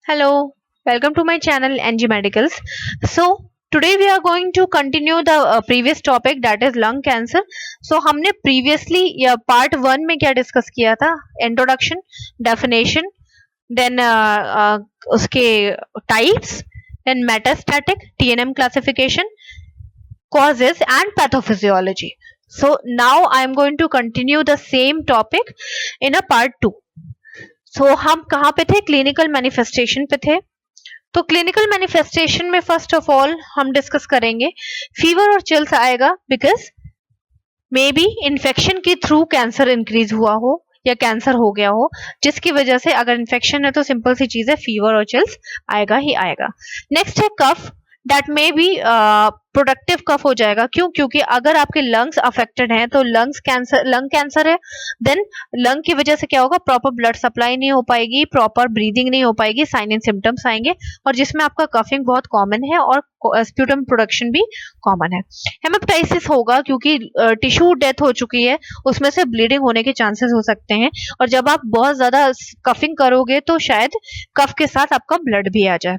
Hello, welcome to my channel NG Medicals. So today we are going to continue the previous topic, that is lung cancer. So हमने previously या part 1 में क्या discuss किया था? Introduction, definition, then उसके types, then metastatic TNM classification, causes and pathophysiology. So now I am going to continue the same topic in a part 2. So हम कहाँ पे थे? क्लिनिकल मैनिफेस्टेशन पे थे. तो क्लिनिकल मैनिफेस्टेशन में फर्स्ट ऑफ ऑल हम डिस्कस करेंगे फीवर और चिल्स आएगा बिकॉज मे बी इन्फेक्शन के थ्रू कैंसर इंक्रीज हुआ हो या कैंसर हो गया हो, जिसकी वजह से अगर इन्फेक्शन है तो सिंपल सी चीज है, फीवर और चिल्स आएगा ही आएगा. नेक्स्ट है cough, that may be productive cough हो जाएगा. क्यों? क्योंकि अगर आपके लंग्स अफेक्टेड हैं तो लंग कैंसर है, देन लंग की वजह से क्या होगा, प्रॉपर ब्लड सप्लाई नहीं हो पाएगी, प्रॉपर ब्रीदिंग नहीं हो पाएगी, साइन एंड सिम्टम्स आएंगे और जिसमें आपका कफिंग बहुत कॉमन है और स्प्यूटम प्रोडक्शन भी कॉमन है. हेमेप्टाइसिस होगा क्योंकि टिश्यू डेथ हो चुकी है, उसमें से ब्लीडिंग होने के चांसेस हो सकते हैं और जब आप बहुत ज्यादा कफिंग करोगे तो शायद कफ के साथ आपका ब्लड भी आ जाए.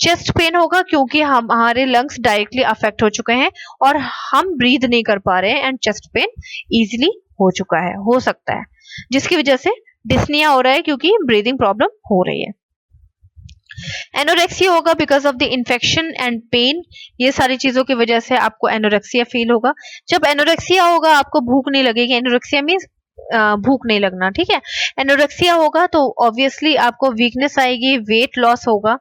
चेस्ट पेन होगा क्योंकि हमारे लंग्स डायरेक्टली अफेक्ट हो चुके हैं और हम ब्रीथ नहीं कर पा रहे हैं एंड चेस्ट पेन इजीली हो चुका है, हो सकता है, जिसकी वजह से डिस्निया हो रहा है क्योंकि ब्रीदिंग प्रॉब्लम हो रही है. एनोरेक्सिया होगा because of the infection and pain. ये सारी चीजों की वजह से आपको एनोरेक्सिया फील होगा. जब एनोरेक्सिया होगा आपको भूख नहीं लगेगी. एनोरेक्सिया मीन्स भूख नहीं लगना, ठीक है. एनोरेक्सिया होगा तो ऑब्वियसली आपको वीकनेस आएगी, वेट लॉस होगा.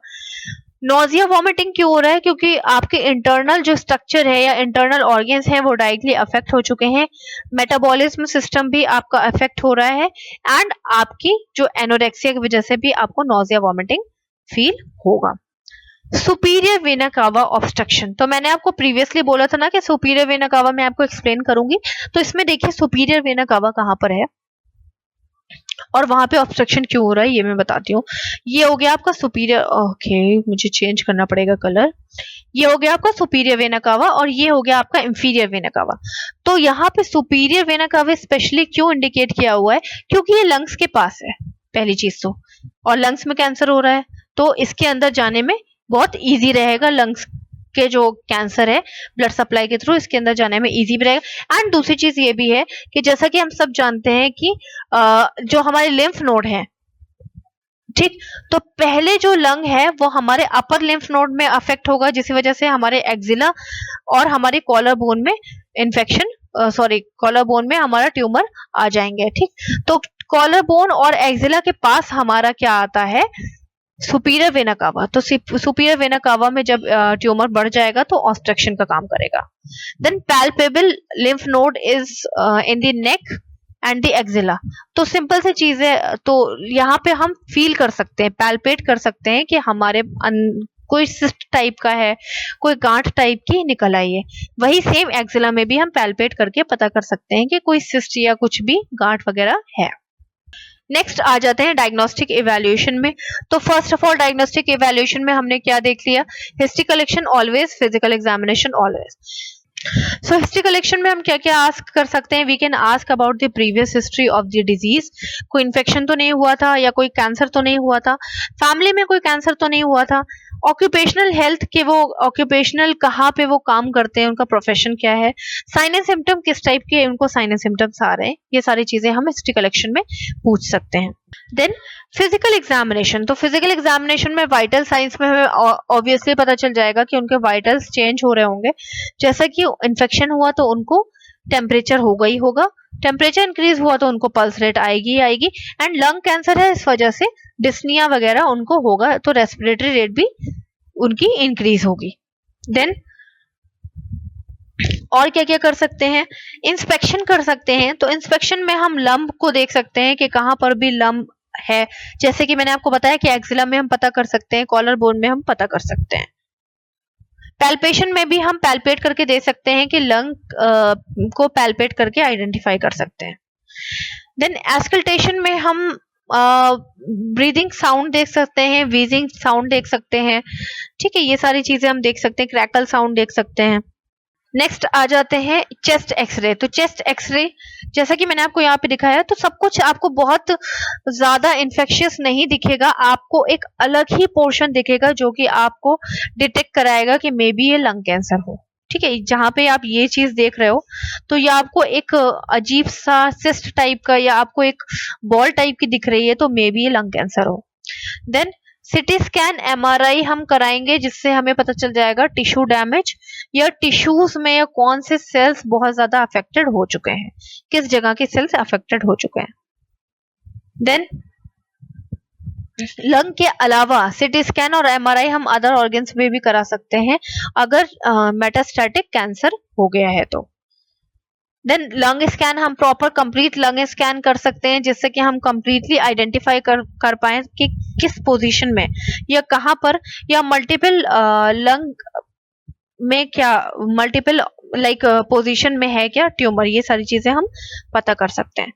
नोजिया वॉमिटिंग क्यों हो रहा है? क्योंकि आपके इंटरनल जो स्ट्रक्चर है या इंटरनल ऑर्गन्स हैं वो डायरेक्टली अफेक्ट हो चुके हैं. मेटाबॉलिज्म सिस्टम भी आपका अफेक्ट हो रहा है एंड आपकी जो एनोरेक्सिया की वजह से भी आपको नोजिया वॉमिटिंग फील होगा. सुपीरियर वेना कावा ऑब्स्ट्रक्शन, तो मैंने आपको प्रीवियसली बोला था ना कि सुपीरियर वेना कावा मैं आपको एक्सप्लेन करूंगी. तो इसमें देखिए सुपीरियर वेना कावा कहाँ पर है और वहां पे ऑब्स्ट्रक्शन क्यों हो रहा है ये मैं बताती हूँ. ये हो गया आपका सुपीरियर, ओके मुझे चेंज करना पड़ेगा कलर. ये हो गया आपका सुपीरियर वेना कावा और ये हो गया आपका इंफीरियर वेना कावा. तो यहाँ पे सुपीरियर वेना कावा स्पेशली क्यों इंडिकेट किया हुआ है? क्योंकि ये लंग्स के पास है पहली चीज तो, और लंग्स में कैंसर हो रहा है तो इसके अंदर जाने में बहुत इजी रहेगा. लंग्स के जो कैंसर है ब्लड सप्लाई के थ्रू इसके अंदर जाने में इजी भी रहेगा. एंड दूसरी चीज ये भी है कि जैसा कि हम सब जानते हैं कि जो हमारे लिम्फ नोड है, ठीक, तो पहले जो लंग है वो हमारे अपर लिम्फ नोड में अफेक्ट होगा, जिसकी वजह से हमारे एक्जिला और हमारे कॉलर बोन में इन्फेक्शन, कॉलर बोन में हमारा ट्यूमर आ जाएंगे, ठीक. तो कॉलर बोन और एक्जिला के पास हमारा क्या आता है, सुपीरियर वेना कावा. तो सुपीरियर वेना कावा में जब ट्यूमर बढ़ जाएगा तो ऑब्स्ट्रक्शन का काम करेगा. Then palpable lymph node is in the neck and the axilla. तो सिंपल सी चीज है, तो यहाँ पे हम फील कर सकते हैं, पैल्पेट कर सकते हैं कि हमारे कोई सिस्ट टाइप का है, कोई गांठ टाइप की निकल आई है. वही सेम एक्जिला में भी हम पैल्पेट करके पता कर सकते हैं कि कोई सिस्ट या कुछ भी गांठ वगैरह है. नेक्स्ट आ जाते हैं डायग्नोस्टिक इवैल्यूएशन में. तो first of all diagnostic evaluation में हमने क्या देख लिया, history collection always, physical examination always. So history collection में हम क्या क्या आस्क कर सकते हैं, we can ask about the previous history of the disease. कोई इन्फेक्शन तो नहीं हुआ था या कोई कैंसर तो नहीं हुआ था, फैमिली में कोई कैंसर तो नहीं हुआ था. ऑक्यूपेशनल हेल्थ के, वो ऑक्यूपेशनल कहाँ पे वो काम करते हैं, उनका प्रोफेशन क्या है, साइन एंड सिम्टम किस टाइप के उनको साइन एंड सिम्टम्स आ रहे हैं, ये सारी चीजें हम हिस्ट्री कलेक्शन में पूछ सकते हैं. देन फिजिकल एग्जामिनेशन, तो फिजिकल एग्जामिनेशन में वाइटल साइंस में हमें ऑब्वियसली पता चल जाएगा कि उनके वाइटल्स चेंज हो रहे होंगे. जैसा कि इन्फेक्शन हुआ तो उनको टेम्परेचर होगा ही होगा, टेम्परेचर इंक्रीज हुआ तो उनको पल्स रेट आएगी ही आएगी, एंड लंग कैंसर है इस वजह से डिस्निया वगैरह उनको होगा तो रेस्पिरेटरी रेट भी उनकी इंक्रीज होगी. देन और क्या क्या कर सकते हैं, इंस्पेक्शन कर सकते हैं. तो इंस्पेक्शन में हम लंब को देख सकते हैं कि कहाँ पर भी लंब है, जैसे कि मैंने आपको बताया कि एक्जिला में हम पता कर सकते हैं, कॉलर बोन में हम पता कर सकते हैं. पैल्पेशन में भी हम पैल्पेट करके दे सकते हैं कि लंग को पैल्पेट करके आइडेंटिफाई कर सकते हैं. देन एस्कल्टेशन में हम ब्रीदिंग साउंड देख सकते हैं, वीजिंग साउंड देख सकते हैं, ठीक है, ये सारी चीजें हम देख सकते हैं, क्रैकल साउंड देख सकते हैं. नेक्स्ट आ जाते हैं चेस्ट एक्सरे। तो चेस्ट एक्सरे जैसा कि मैंने आपको यहाँ पे दिखाया, तो सब कुछ आपको बहुत ज्यादा इन्फेक्शियस नहीं दिखेगा, आपको एक अलग ही पोर्शन दिखेगा जो कि आपको डिटेक्ट कराएगा कि मे बी ये लंग कैंसर हो। ठीक है, जहां पे आप ये चीज देख रहे हो तो ये आपको एक अजीब सा सिस्ट टाइप का या आपको एक बॉल टाइप की दिख रही है, तो मे बी ये लंग कैंसर हो। देन सिटी स्कैन एमआरआई हम कराएंगे, जिससे हमें पता चल जाएगा टिश्यू डैमेज या टिश्यूज में कौन से सेल्स बहुत ज्यादा अफेक्टेड हो चुके हैं, किस जगह के सेल्स अफेक्टेड हो चुके हैं। देन लंग के अलावा सिटी स्कैन और एमआरआई हम अदर ऑर्गन्स में भी करा सकते हैं अगर मेटास्टैटिक कैंसर हो गया है तो। देन लंग स्कैन हम प्रॉपर कंप्लीट लंग स्कैन कर सकते हैं, जिससे कि हम कंप्लीटली आइडेंटिफाई कर पाए कि किस पोजीशन में या कहां पर या मल्टीपल लंग में क्या मल्टीपल लाइक पोजीशन में है क्या ट्यूमर, ये सारी चीजें हम पता कर सकते हैं।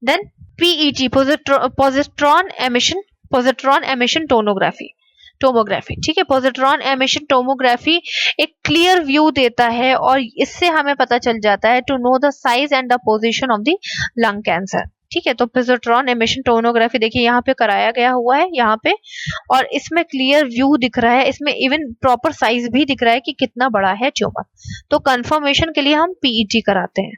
Then PET positron emission tomography. ठीक है, पोजिट्रॉन एमिशन टोमोग्राफी एक क्लियर व्यू देता है और इससे हमें पता चल जाता है to know the size and the position of the lung cancer. ठीक है, तो पोजिट्रॉन एमिशन टोमोग्राफी देखिए यहाँ पे कराया गया हुआ है यहाँ पे, और इसमें क्लियर व्यू दिख रहा है, इसमें इवन प्रॉपर साइज भी दिख रहा है कि कितना बड़ा है ट्यूमर। तो कंफर्मेशन के लिए हम पीईटी कराते हैं।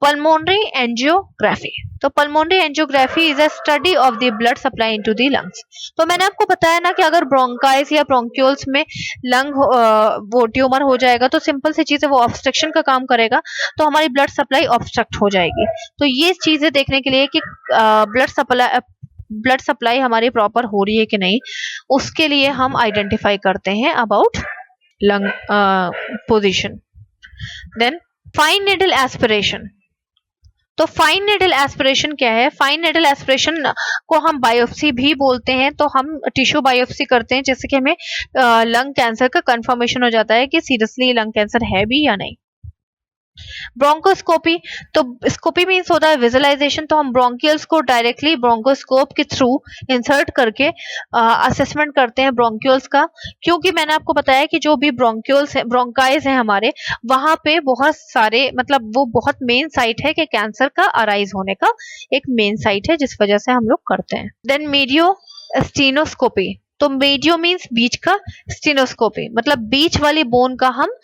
Pulmonary angiography. तो pulmonary angiography is a study of the blood supply into the lungs. तो मैंने आपको बताया ना कि अगर ब्रोंकाइस या ब्रोंक्यूल्स में लंग वो ट्यूमर हो जाएगा तो सिंपल सी चीज है, वो ऑब्स्ट्रक्शन का काम करेगा, तो हमारी ब्लड सप्लाई ऑब्स्ट्रक्ट हो जाएगी। तो ये चीजें देखने के लिए कि ब्लड सप्लाई हमारी प्रॉपर हो रही है कि नहीं, उसके लिए हम आइडेंटिफाई करते हैं about lung position. Then fine needle aspiration. तो फाइन नीडल एस्पिरेशन क्या है? फाइन नीडल एस्पिरेशन को हम बायोप्सी भी बोलते हैं। तो हम टिश्यू बायोप्सी करते हैं जिससे कि हमें लंग कैंसर का कंफर्मेशन हो जाता है कि सीरियसली लंग कैंसर है भी या नहीं। ब्रोंकोस्कोपी। तो स्कोपी मीन्स होता है विजुअलाइजेशन। तो हम ब्रोंकियल्स को डायरेक्टली ब्रोंकोस्कोप के थ्रू इंसर्ट करके असेसमेंट करते हैं ब्रोंक्यूल्स का, क्योंकि मैंने आपको बताया कि जो भी ब्रोंक्यूल्स है, ब्रोंकाइज है हमारे, वहां पे बहुत सारे मतलब वो बहुत मेन साइट है कि कैंसर का अराइज होने का एक मेन साइट है, जिस वजह से हम लोग करते हैं। देन मीडियो स्टीनोस्कोपी। तो मीडियो मीन्स बीच का, स्टीनोस्कोपी मतलब बीच वाली बोन का हम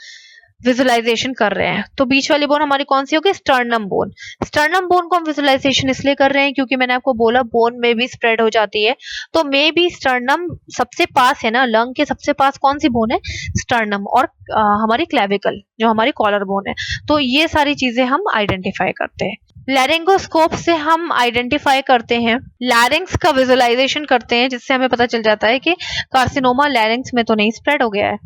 विजुअलाइजेशन कर रहे हैं। तो बीच वाली बोन हमारी कौन सी होगी? Sternum bone. स्टर्नम बोन को हम विजुअलाइजेशन इसलिए कर रहे हैं क्योंकि मैंने आपको बोला बोन में भी स्प्रेड हो जाती है, तो मे भी स्टर्नम सबसे पास है ना, लंग के सबसे पास कौन सी बोन है? स्टर्नम और हमारी क्लेविकल जो हमारी कॉलर बोन है। तो ये सारी चीजें हम आइडेंटिफाई करते हैं। लैरिंगोस्कोप से हम आइडेंटिफाई करते हैं, लैरिंग्स का विजुअलाइजेशन करते हैं, जिससे हमें पता चल जाता है कि कार्सिनोमा लैरिंग्स में तो नहीं स्प्रेड हो गया है।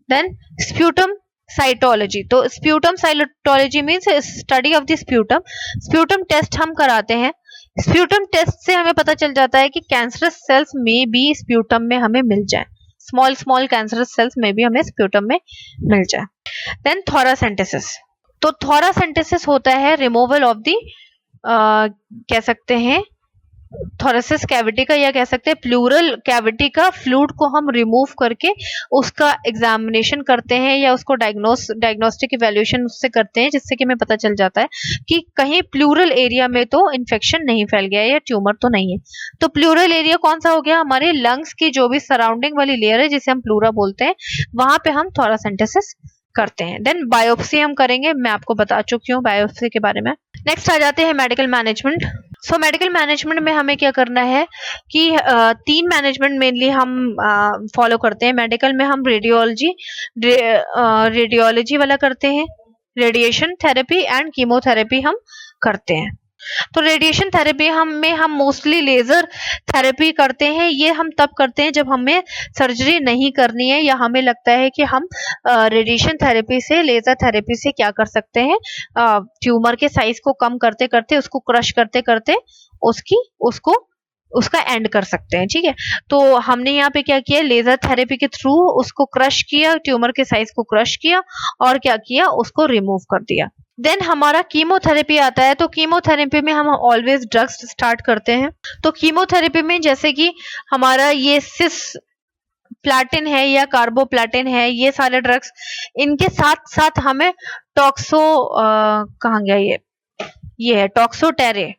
Then sputum cytology. तो sputum cytology means study of the sputum. Sputum test हम कराते हैं। स्प्यूटम टेस्ट से हमें पता चल जाता है कि कैंसरस सेल्स में भी स्प्यूटम में हमें मिल जाए, स्मॉल स्मॉल कैंसरस सेल्स में भी हमें स्प्यूटम में मिल जाए। Then thoracentesis. तो थोरासेंटेसिस होता है रिमूवल ऑफ द कह सकते हैं थोरेसिस कैविटी का, या कह सकते हैं प्लूरल कैविटी का फ्लूइड को हम रिमूव करके उसका एग्जामिनेशन करते हैं या उसको डायग्नोस्टिक इवैल्यूएशन उससे करते हैं, जिससे कि हमें पता चल जाता है कि कहीं प्लूरल एरिया में तो इन्फेक्शन नहीं फैल गया है या ट्यूमर तो नहीं है। तो प्लूरल एरिया कौन सा हो गया? हमारे लंग्स की जो भी सराउंडिंग वाली लेयर है जिसे हम प्लूरा बोलते हैं, वहां पे हम थोरासेंटेसिस करते हैं। देन बायोप्सी हम करेंगे, मैं आपको बता चुकी हूँ बायोप्सी के बारे में। नेक्स्ट आ जाते हैं medical management. So medical management में हमें क्या करना है कि 3 मैनेजमेंट मेनली हम फॉलो करते हैं मेडिकल में। हम रेडियोलॉजी वाला करते हैं, रेडिएशन थेरेपी एंड कीमोथेरेपी हम करते हैं। तो रेडिएशन थेरेपी हम मोस्टली लेजर थेरेपी करते हैं। ये हम तब करते हैं जब हमें सर्जरी नहीं करनी है या हमें लगता है कि हम रेडिएशन थेरेपी से, लेजर थेरेपी से क्या कर सकते हैं, ट्यूमर के साइज को कम करते करते, उसको क्रश करते करते उसका एंड कर सकते हैं। ठीक है, तो हमने यहाँ पे क्या किया, लेजर थेरेपी के थ्रू उसको क्रश किया, ट्यूमर के साइज को क्रश किया और क्या किया, उसको रिमूव कर दिया। देन हमारा कीमोथेरेपी आता है। तो कीमोथेरेपी में हम ऑलवेज ड्रग्स स्टार्ट करते हैं। तो कीमोथेरेपी में जैसे कि हमारा ये प्लाटिन है या कार्बोप्लाटिन है, ये सारे ड्रग्स, इनके साथ साथ हमें टॉक्सो कहाँ गया ये है टॉक्सोटेरे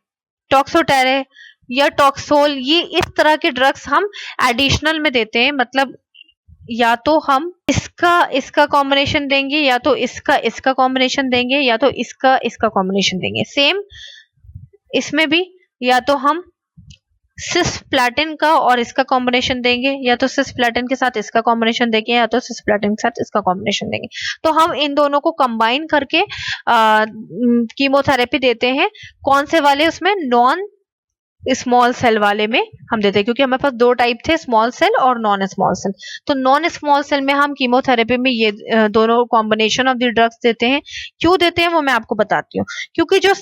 या टॉक्सोल, ये इस तरह के ड्रग्स हम एडिशनल में देते हैं। मतलब या तो हम इसका कॉम्बिनेशन देंगे, या तो इसका कॉम्बिनेशन देंगे, या तो इसका कॉम्बिनेशन देंगे। सेम इसमें भी या तो हम सिस्प्लैटिन का और इसका कॉम्बिनेशन देंगे, या तो सिस्प्लैटिन के साथ इसका कॉम्बिनेशन देंगे, या तो सिस्प्लैटिन के साथ इसका कॉम्बिनेशन देंगे। तो हम इन दोनों को कंबाइन करके कीमोथेरेपी देते हैं। कौन से वाले? उसमें नॉन स्मॉल सेल वाले में हम देते हैं, क्योंकि हमारे पास दो टाइप थे, स्मॉल सेल और नॉन स्मॉल सेल। तो नॉन स्मॉल सेल में हम कीमोथेरेपी में ये दोनों कॉम्बिनेशन ऑफ द ड्रग्स देते हैं। क्यों देते हैं वो मैं आपको बताती हूँ। क्योंकि जो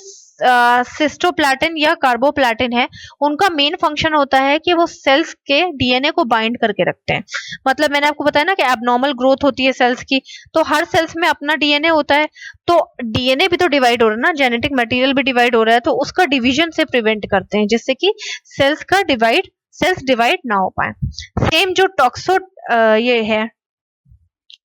सिस्टोप्लैटिन या कार्बोप्लैटिन है, उनका मेन फंक्शन होता है कि वो सेल्स के डीएनए को बाइंड करके रखते हैं। मतलब मैंने आपको बताया ना कि एबनॉर्मल ग्रोथ होती है सेल्स की, तो हर सेल्स में अपना डीएनए होता है। तो डीएनए भी तो डिवाइड हो रहा है ना, जेनेटिक मटेरियल भी डिवाइड हो रहा है, तो उसका डिवीजन से प्रिवेंट करते हैं, जिससे कि सेल्स डिवाइड ना हो पाए। सेम जो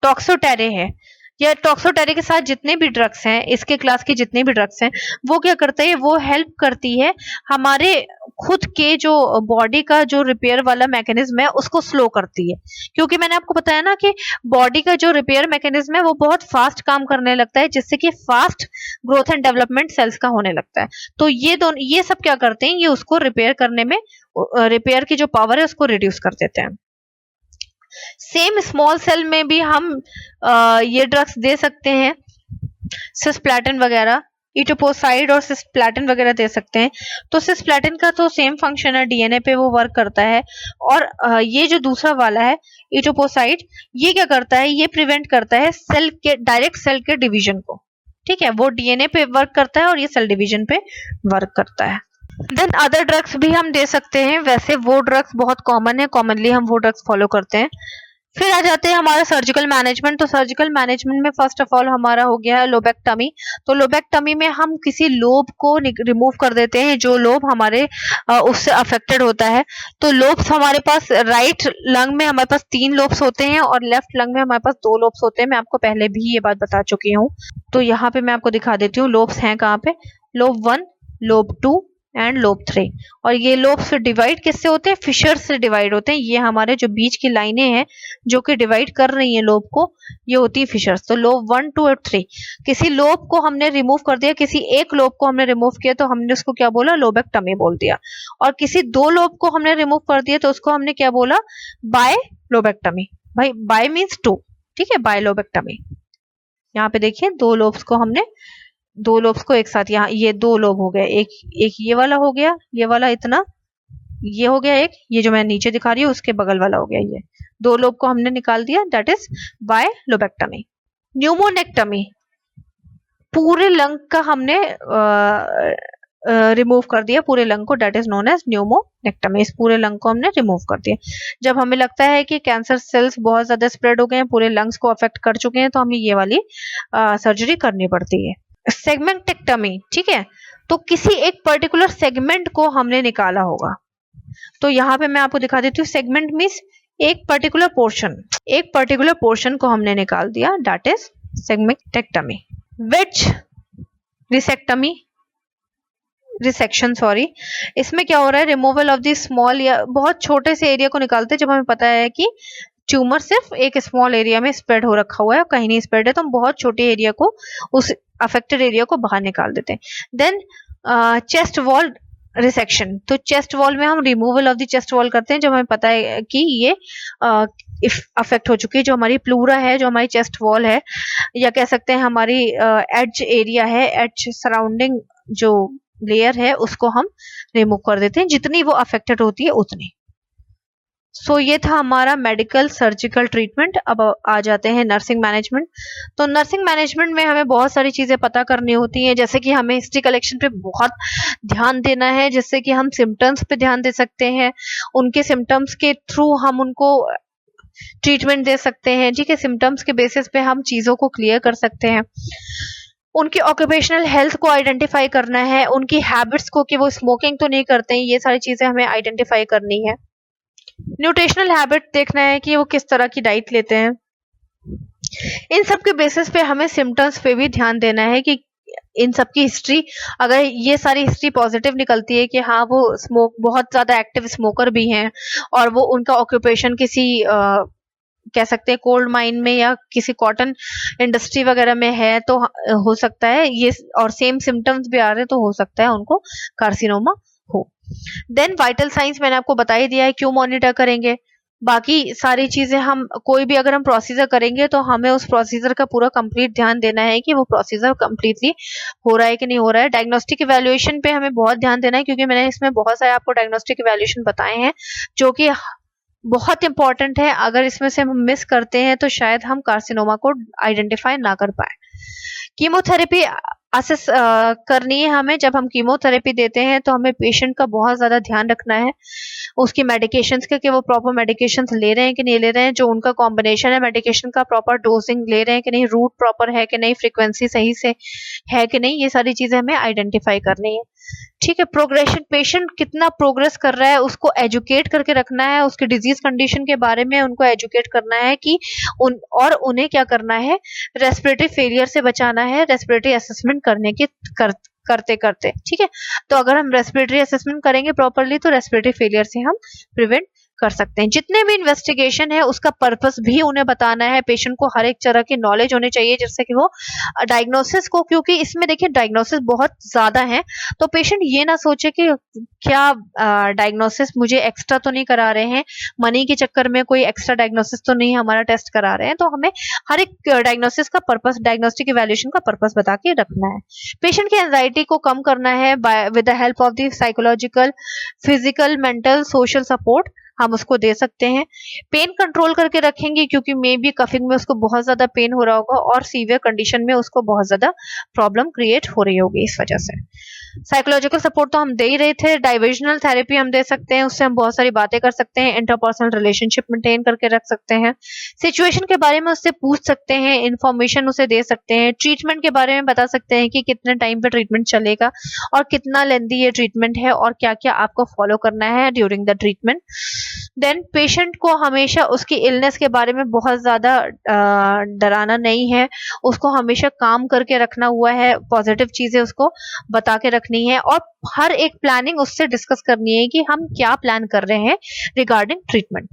टॉक्सोटेरे है या टॉक्सोटेरे के साथ जितने भी ड्रग्स हैं, इसके क्लास के जितने भी ड्रग्स हैं, वो क्या करते हैं, वो हेल्प करती है हमारे खुद के जो बॉडी का जो रिपेयर वाला मैकेनिज्म है उसको स्लो करती है। क्योंकि मैंने आपको बताया ना कि बॉडी का जो रिपेयर मैकेनिज्म है वो बहुत फास्ट काम करने लगता है, जिससे कि fast growth and development cells का होने लगता है। तो ये सब क्या करते हैं, ये उसको रिपेयर करने में, रिपेयर की जो पावर है उसको रिड्यूस कर देते हैं। सेम स्मॉल सेल में भी हम ये ड्रग्स दे सकते हैं, सिस्प्लैटिन वगैरह, इटोपोसाइड और सिस्प्लैटिन वगैरह दे सकते हैं। तो सिस्प्लैटिन का तो सेम फंक्शन है, डीएनए पे वो वर्क करता है। और ये जो दूसरा वाला है इटोपोसाइड, ये क्या करता है, ये प्रिवेंट करता है डायरेक्ट सेल के डिवीजन को। ठीक है, वो डीएनए पे वर्क करता है और ये सेल डिवीजन पे वर्क करता है। देन अदर ड्रग्स भी हम दे सकते हैं। वैसे वो ड्रग्स बहुत कॉमन है, कॉमनली हम वो ड्रग्स फॉलो करते हैं। फिर आ जाते हैं हमारा सर्जिकल मैनेजमेंट। तो सर्जिकल मैनेजमेंट में फर्स्ट ऑफ ऑल हमारा हो गया है लोबेक्टमी। तो लोबेक्टमी में हम किसी लोब को रिमूव कर देते हैं, जो लोब हमारे उससे अफेक्टेड होता है। तो लोब्स हमारे पास राइट लंग में हमारे पास 3 लोब्स होते हैं और लेफ्ट लंग में हमारे पास 2 लोब्स होते हैं। मैं आपको पहले भी ये बात बता चुकी हूँ। तो यहाँ पे मैं आपको दिखा देती हूँ लोब्स हैं कहाँ पे। Lobe 1, lobe 2 and lobe 3। और ये लोब से डिवाइड किससे होते हैं, फिशर से डिवाइड होते हैं। ये हमारे जो बीच की लाइनें हैं जो कि डिवाइड कर रही हैं लोब को, ये होती है फिशर्स। तो लोब 1, 2 और 3, किसी लोब को हमने रिमूव कर दिया, किसी एक लोब को हमने रिमूव किया तो हमने उसको क्या बोला, लोबेक्टमी बोल दिया। और किसी 2 लोब को हमने रिमूव कर दिया तो उसको हमने क्या बोला, बाय लोबेक्टमी। भाई बाय मीन्स 2, ठीक है, बाय लोबेक्टमी। यहाँ पे देखिए 2 लोब्स को हमने, 2 लोब्स को एक साथ, यहाँ ये 2 लोब हो गए, एक ये वाला हो गया, ये वाला इतना, ये हो गया एक, ये जो मैं नीचे दिखा रही हूँ उसके बगल वाला हो गया, ये 2 लोब को हमने निकाल दिया, दैट इज बाय लोबेक्टमी। न्यूमोनेक्टमी, पूरे लंग का हमने रिमूव कर दिया, पूरे लंग को, डेट इज नोन एज न्यूमोनेक्टमी। इस पूरे लंग को हमने रिमूव कर दिया। जब हमें लगता है कि कैंसर सेल्स बहुत ज्यादा स्प्रेड हो गए हैं, पूरे लंग्स को अफेक्ट कर चुके हैं, तो हमें ये वाली सर्जरी करनी पड़ती है। सेगमेंटेक्टमी, ठीक है, तो किसी एक पर्टिकुलर सेगमेंट को हमने निकाला होगा। तो यहाँ पे मैं आपको दिखा देती हूँ, सेगमेंट मीन्स एक पर्टिकुलर पोर्शन को हमने निकाल दिया, that is segmentectomy. Wedge resection, sorry, इसमें क्या हो रहा है, रिमूवल ऑफ द स्मॉल, या बहुत छोटे से एरिया को निकालते हैं। जब हमें पता है कि ट्यूमर सिर्फ एक स्मॉल एरिया में स्प्रेड हो रखा हुआ है, कहीं नहीं स्प्रेड है, तो हम बहुत छोटे एरिया को, उस अफेक्टेड एरिया को बाहर निकाल देते हैं। देन चेस्ट वॉल रिसेक्शन, तो चेस्ट वॉल में हम removal of the chest wall करते हैं जब हमें पता है कि ये अफेक्ट हो चुकी है। जो हमारी प्लूरा है, जो हमारी चेस्ट वॉल है, या कह सकते हैं हमारी एज एरिया है, एज सराउंडिंग जो लेयर है, उसको हम रिमूव कर देते हैं, जितनी वो अफेक्टेड होती है उतनी। सो ये था हमारा मेडिकल सर्जिकल ट्रीटमेंट। अब आ जाते हैं नर्सिंग मैनेजमेंट। तो नर्सिंग मैनेजमेंट में हमें बहुत सारी चीजें पता करनी होती हैं, जैसे कि हमें हिस्ट्री कलेक्शन पे बहुत ध्यान देना है, जिससे कि हम सिम्टम्स पे ध्यान दे सकते हैं, उनके सिम्टम्स के थ्रू हम उनको ट्रीटमेंट दे सकते हैं। ठीक है, सिम्टम्स के बेसिस पे हम चीजों को क्लियर कर सकते हैं। उनकी ऑक्यूपेशनल हेल्थ को आइडेंटिफाई करना है, उनकी हैबिट्स को, कि वो स्मोकिंग तो नहीं करते हैं, ये सारी चीजें हमें आइडेंटिफाई करनी है। न्यूट्रिशनल हैबिट देखना है कि वो किस तरह की डाइट लेते हैं। इन सब के बेसिस पे हमें सिम्टम्स पे भी ध्यान देना है कि इन सब की हिस्ट्री, अगर ये सारी हिस्ट्री पॉजिटिव निकलती है कि हाँ वो स्मोक बहुत ज्यादा एक्टिव स्मोकर भी हैं और वो उनका ऑक्यूपेशन किसी कह सकते हैं कोल्ड माइन में या किसी कॉटन इंडस्ट्री वगैरह में है, तो हो सकता है ये, और सेम सिम्टम्स भी आ रहे हैं तो हो सकता है उनको कार्सिनोमा हो। देन वाइटल साइंस मैंने आपको बता ही दिया है क्यों मॉनिटर करेंगे। बाकी सारी चीजें हम कोई भी अगर हम प्रोसीजर करेंगे तो हमें उस प्रोसीजर का पूरा कंप्लीट ध्यान देना है कि वो प्रोसीजर कंप्लीटली हो रहा है कि नहीं हो रहा है। डायग्नोस्टिक इवैल्यूएशन पे हमें बहुत ध्यान देना है क्योंकि मैंने इसमें बहुत सारे आपको डायग्नोस्टिक इवैल्यूएशन बताए हैं जो कि बहुत इंपॉर्टेंट है। अगर इसमें से हम मिस करते हैं तो शायद हम कार्सिनोमा को आइडेंटिफाई ना कर पाए। कीमोथेरेपी असेस करनी है हमें। जब हम कीमोथेरेपी देते हैं तो हमें पेशेंट का बहुत ज्यादा ध्यान रखना है उसकी मेडिकेशंस के, कि वो प्रॉपर मेडिकेशंस ले रहे हैं कि नहीं ले रहे हैं, जो उनका कॉम्बिनेशन है मेडिकेशन का प्रॉपर डोजिंग ले रहे हैं कि नहीं, रूट प्रॉपर है कि नहीं, फ्रीक्वेंसी सही से है कि नहीं, ये सारी चीजें हमें आइडेंटिफाई करनी है। ठीक है, प्रोग्रेशन, पेशेंट कितना प्रोग्रेस कर रहा है उसको एजुकेट करके रखना है, उसके डिजीज कंडीशन के बारे में उनको एजुकेट करना है कि उन्हें क्या करना है, रेस्पिरेटरी फेलियर से बचाना है, रेस्पिरेटरी असेसमेंट करने के करते करते। ठीक है, तो अगर हम रेस्पिरेटरी असेसमेंट करेंगे प्रॉपरली तो रेस्पिरेटरी फेलियर से हम प्रिवेंट कर सकते हैं। जितने भी इन्वेस्टिगेशन है उसका पर्पस भी उन्हें बताना है, पेशेंट को हर एक तरह की नॉलेज होनी चाहिए जिससे कि वो डायग्नोसिस को, क्योंकि इसमें देखिए डायग्नोसिस बहुत ज्यादा है, तो पेशेंट ये ना सोचे कि क्या डायग्नोसिस मुझे एक्स्ट्रा तो नहीं करा रहे हैं, मनी के चक्कर में कोई एक्स्ट्रा डायग्नोसिस तो नहीं हमारा टेस्ट करा रहे हैं। तो हमें हर एक डायग्नोसिस का पर्पस, डायग्नोस्टिक इवैल्यूएशन का पर्पस बता के रखना है। पेशेंट की एंजाइटी को कम करना है with the help of the psychological, physical, mental, social support हम उसको दे सकते हैं। पेन कंट्रोल करके रखेंगे क्योंकि मे बी कफिंग में उसको बहुत ज्यादा पेन हो रहा होगा और सीवियर कंडीशन में उसको बहुत ज्यादा प्रॉब्लम क्रिएट हो रही होगी इस वजह से। साइकोलॉजिकल सपोर्ट तो हम दे ही रहे थे, डाइविजनल थेरेपी हम दे सकते हैं, उससे हम बहुत सारी बातें कर सकते हैं, इंटरपर्सनल रिलेशनशिप मेंटेन करके रख सकते हैं, सिचुएशन के बारे में उससे पूछ सकते हैं, इंफॉर्मेशन उसे दे सकते हैं, ट्रीटमेंट के बारे में बता सकते हैं कि कितने टाइम पे ट्रीटमेंट चलेगा और कितना लेंथी ये ट्रीटमेंट है और क्या क्या आपको फॉलो करना है during the treatment. Then patient को हमेशा उसकी इलनेस के बारे में बहुत ज्यादा डराना नहीं है, उसको हमेशा काम करके रखना हुआ है, पॉजिटिव चीजें उसको बता के रखनी है और हर एक प्लानिंग उससे डिस्कस करनी है कि हम क्या प्लान कर रहे हैं रिगार्डिंग ट्रीटमेंट,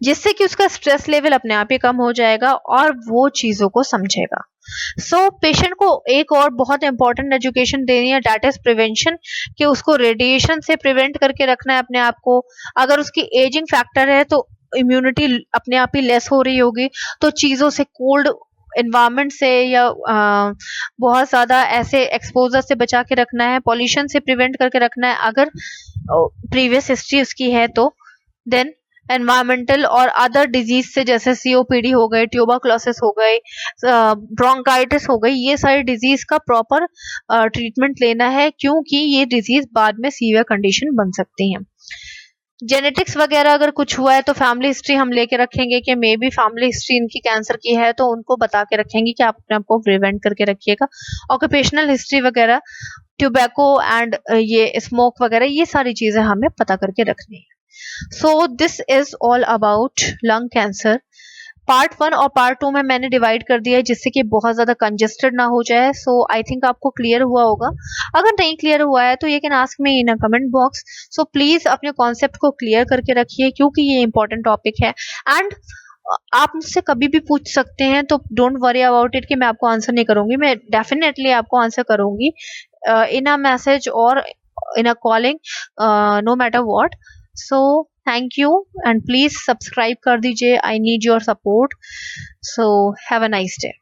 जिससे कि उसका स्ट्रेस लेवल अपने आप ही कम हो जाएगा और वो चीजों को समझेगा। पेशेंट को एक और बहुत इंपॉर्टेंट एजुकेशन देनी है, दैट इज प्रिवेंशन, कि उसको रेडिएशन से प्रिवेंट करके रखना है अपने आप को। अगर उसकी एजिंग फैक्टर है तो इम्यूनिटी अपने आप ही लेस हो रही होगी, तो चीजों से, कोल्ड एनवायरमेंट से या बहुत ज्यादा ऐसे एक्सपोजर से बचा के रखना है, पॉल्यूशन से प्रिवेंट करके रखना है अगर प्रीवियस हिस्ट्री उसकी है तो। देन एनवायरमेंटल और अदर डिजीज से, जैसे सीओपीडी हो गए, ट्यूबरक्लोसिस हो गए, ब्रोंकाइटिस हो गई, ये सारी डिजीज का प्रॉपर ट्रीटमेंट लेना है क्योंकि ये डिजीज बाद में सीवियर कंडीशन बन सकती हैं। जेनेटिक्स वगैरह अगर कुछ हुआ है तो फैमिली हिस्ट्री हम लेके रखेंगे कि मे बी फैमिली हिस्ट्री इनकी कैंसर की है, तो उनको बता के रखेंगे कि आप अपने आप को प्रिवेंट करके रखिएगा। ऑक्यूपेशनल हिस्ट्री वगैरह, टोबैको एंड ये स्मोक वगैरह, ये सारी चीजें हमें पता करके रखनी है। So this is all about lung cancer. Part 1 और पार्ट 2 में मैंने डिवाइड कर दिया है जिससे कि बहुत ज्यादा कंजेस्टेड ना हो जाए। सो आई थिंक आपको क्लियर हुआ होगा। अगर नहीं क्लियर हुआ है तो ये can ask me in a comment box. So please अपने कॉन्सेप्ट को क्लियर करके रखिए क्योंकि ये इंपॉर्टेंट टॉपिक है एंड आप मुझसे कभी भी पूछ सकते हैं, तो डोंट वरी अबाउट इट कि मैं आपको आंसर नहीं करूंगी, मैं डेफिनेटली आपको आंसर करूंगी इन अ मैसेज और in a calling, no matter what. So thank you and please subscribe कर दीजिए, I need your support. So have a nice day.